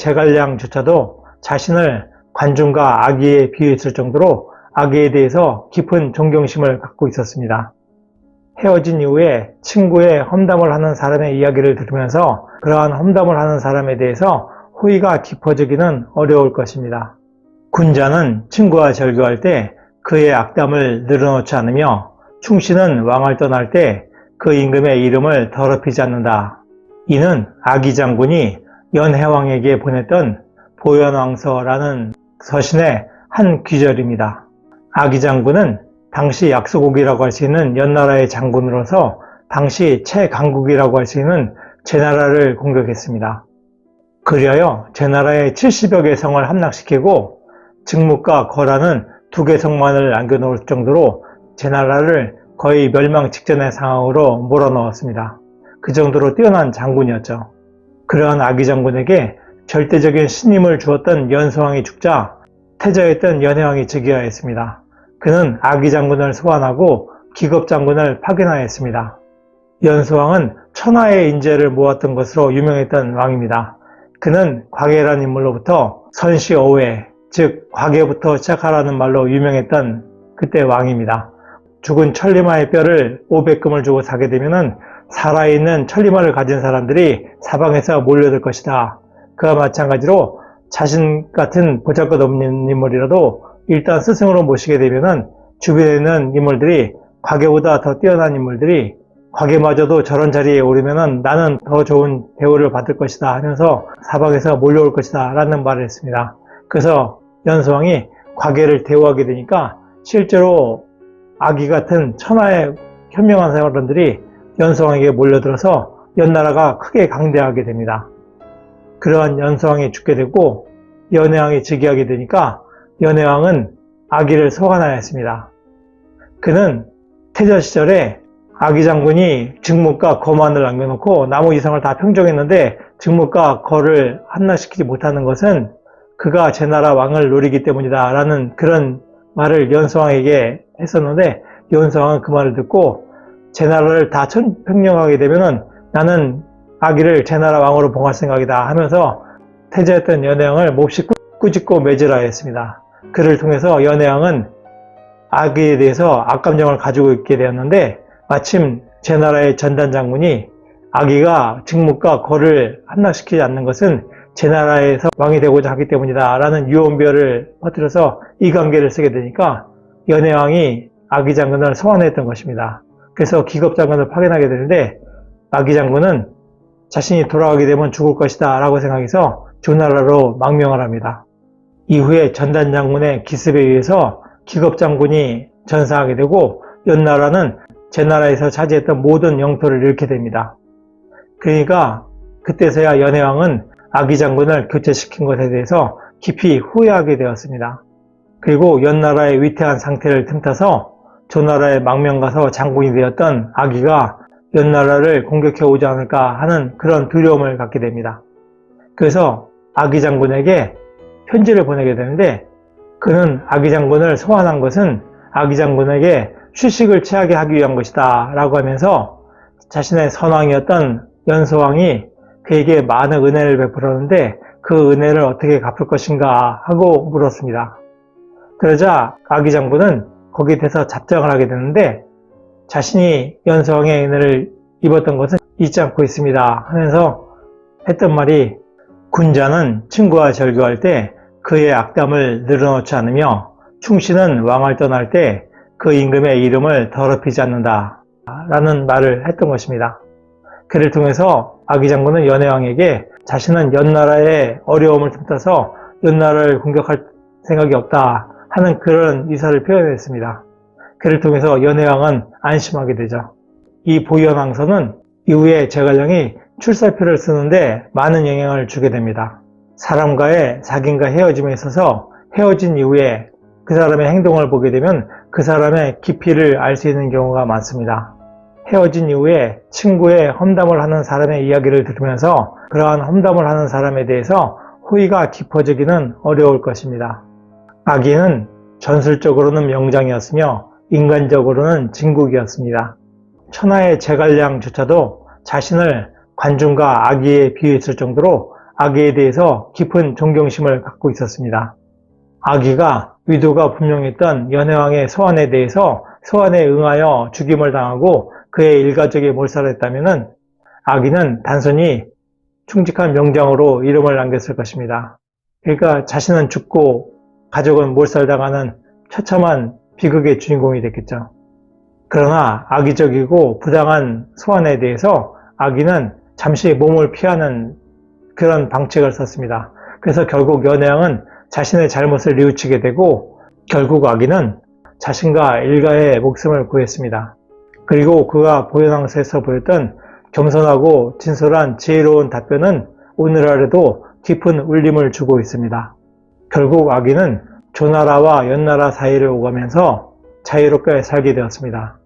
제갈량조차도 자신을 관중과 아기에 비유했을 정도로 아기에 대해서 깊은 존경심을 갖고 있었습니다. 헤어진 이후에 친구의 험담을 하는 사람의 이야기를 들으면서 그러한 험담을 하는 사람에 대해서 호의가 깊어지기는 어려울 것입니다. 군자는 친구와 절교할 때 그의 악담을 늘어놓지 않으며 충신은 왕을 떠날 때 그 임금의 이름을 더럽히지 않는다. 이는 아기 장군이 연해왕에게 보냈던 보현왕서라는 서신의 한 귀절입니다. 아기 장군은 당시 약소국이라고 할 수 있는 연나라의 장군으로서 당시 최강국이라고 할 수 있는 제나라를 공격했습니다. 그리하여 제나라의 70여 개 성을 함락시키고 증묵과 거라는 2개 성만을 남겨놓을 정도로 제나라를 거의 멸망 직전의 상황으로 몰아넣었습니다. 그 정도로 뛰어난 장군이었죠. 그러한 아기 장군에게 절대적인 신임을 주었던 연소왕이 죽자 태자였던 연해왕이 즉위하였습니다. 그는 아기 장군을 소환하고 기겁 장군을 파견하였습니다. 연소왕은 천하의 인재를 모았던 것으로 유명했던 왕입니다. 그는 과계라는 인물로부터 선시어회, 즉 과계부터 시작하라는 말로 유명했던 그때 왕입니다. 죽은 천리마의 뼈를 500금을 주고 사게 되면 살아있는 천리마를 가진 사람들이 사방에서 몰려들 것이다. 그와 마찬가지로 자신 같은 보잘것없는 인물이라도 일단 스승으로 모시게 되면 주변에 있는 인물들이 과계보다 더 뛰어난 인물들이 과계마저도 저런 자리에 오르면 나는 더 좋은 대우를 받을 것이다 하면서 사방에서 몰려올 것이다 라는 말을 했습니다. 그래서 연소왕이 과계를 대우하게 되니까 실제로 아기 같은 천하의 현명한 사람들이 연소왕에게 몰려들어서 연나라가 크게 강대하게 됩니다. 그러한 연소왕이 죽게 되고 연해왕이 즉위하게 되니까 연해왕은 아기를 소환하였습니다. 그는 태자 시절에 아기 장군이 증묵과 거만을 남겨놓고 나머지 이성을 다 평정했는데 증묵과 거를 함락시키지 못하는 것은 그가 제나라 왕을 노리기 때문이다 라는 그런 말을 연소왕에게 했었는데 연소왕은 그 말을 듣고 제나라를 다 평정하게 되면 나는 아기를 제나라 왕으로 봉할 생각이다 하면서 태자였던 연해왕을 몹시 꾸짖고 매질하 했습니다. 그를 통해서 연해왕은 아기에 대해서 악감정을 가지고 있게 되었는데 마침 제나라의 전단 장군이 아기가 증묵과 거를 함락시키지 않는 것은 제나라에서 왕이 되고자 하기 때문이다 라는 유언별을 퍼뜨려서 이 관계를 쓰게 되니까 연해왕이 아기 장군을 소환했던 것입니다. 그래서 기겁 장군을 파견하게 되는데 아기 장군은 자신이 돌아가게 되면 죽을 것이다 라고 생각해서 조나라로 망명을 합니다. 이후에 전단 장군의 기습에 의해서 기겁 장군이 전사하게 되고 연나라는 제나라에서 차지했던 모든 영토를 잃게 됩니다. 그러니까 그때서야 연해왕은 아기 장군을 교체시킨 것에 대해서 깊이 후회하게 되었습니다. 그리고 연나라의 위태한 상태를 틈타서 조나라에 망명가서 장군이 되었던 아기가 연나라를 공격해 오지 않을까 하는 그런 두려움을 갖게 됩니다. 그래서 아기 장군에게 편지를 보내게 되는데 그는 아기 장군을 소환한 것은 아기 장군에게 휴식을 취하게 하기 위한 것이다 라고 하면서 자신의 선왕이었던 연소왕이 그에게 많은 은혜를 베풀었는데 그 은혜를 어떻게 갚을 것인가 하고 물었습니다. 그러자 아기 장군은 거기에 대해서 답장을 하게 되는데 자신이 연소왕의 은혜를 입었던 것은 잊지 않고 있습니다 하면서 했던 말이 군자는 친구와 절교할 때 그의 악담을 늘어놓지 않으며 충신은 왕을 떠날 때 그 임금의 이름을 더럽히지 않는다 라는 말을 했던 것입니다. 그를 통해서 아기 장군은 연해왕에게 자신은 연나라의 어려움을 틈타서 연나라를 공격할 생각이 없다 하는 그런 의사를 표현했습니다. 그를 통해서 연해왕은 안심하게 되죠. 이 보현왕서는 이후에 제갈량이 출사표를 쓰는데 많은 영향을 주게 됩니다. 사람과의 사귐과 헤어짐에 있어서 헤어진 이후에 그 사람의 행동을 보게 되면 그 사람의 깊이를 알 수 있는 경우가 많습니다. 헤어진 이후에 친구의 험담을 하는 사람의 이야기를 들으면서 그러한 험담을 하는 사람에 대해서 호의가 깊어지기는 어려울 것입니다. 아기는 전술적으로는 명장이었으며 인간적으로는 진국이었습니다. 천하의 제갈량조차도 자신을 관중과 아기에 비유했을 정도로 아기에 대해서 깊은 존경심을 갖고 있었습니다. 아기가 의도가 분명했던 연해왕의 소환에 대해서 소환에 응하여 죽임을 당하고 그의 일가족이 몰살했다면 아기는 단순히 충직한 명장으로 이름을 남겼을 것입니다. 그러니까 자신은 죽고 가족은 몰살당하는 처참한 비극의 주인공이 됐겠죠. 그러나 악의적이고 부당한 소환에 대해서 아기는 잠시 몸을 피하는 그런 방책을 썼습니다. 그래서 결국 연해왕은 자신의 잘못을 뉘우치게 되고 결국 아기는 자신과 일가의 목숨을 구했습니다. 그리고 그가 보현왕서에서 보였던 겸손하고 진솔한 지혜로운 답변은 오늘날에도 깊은 울림을 주고 있습니다. 결국 아기는 조나라와 연나라 사이를 오가면서 자유롭게 살게 되었습니다.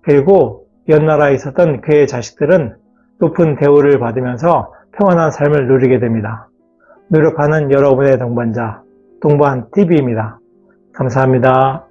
그리고 연나라에 있었던 그의 자식들은 높은 대우를 받으면서 평안한 삶을 누리게 됩니다. 노력하는 여러분의 동반자, 동반TV입니다. 감사합니다.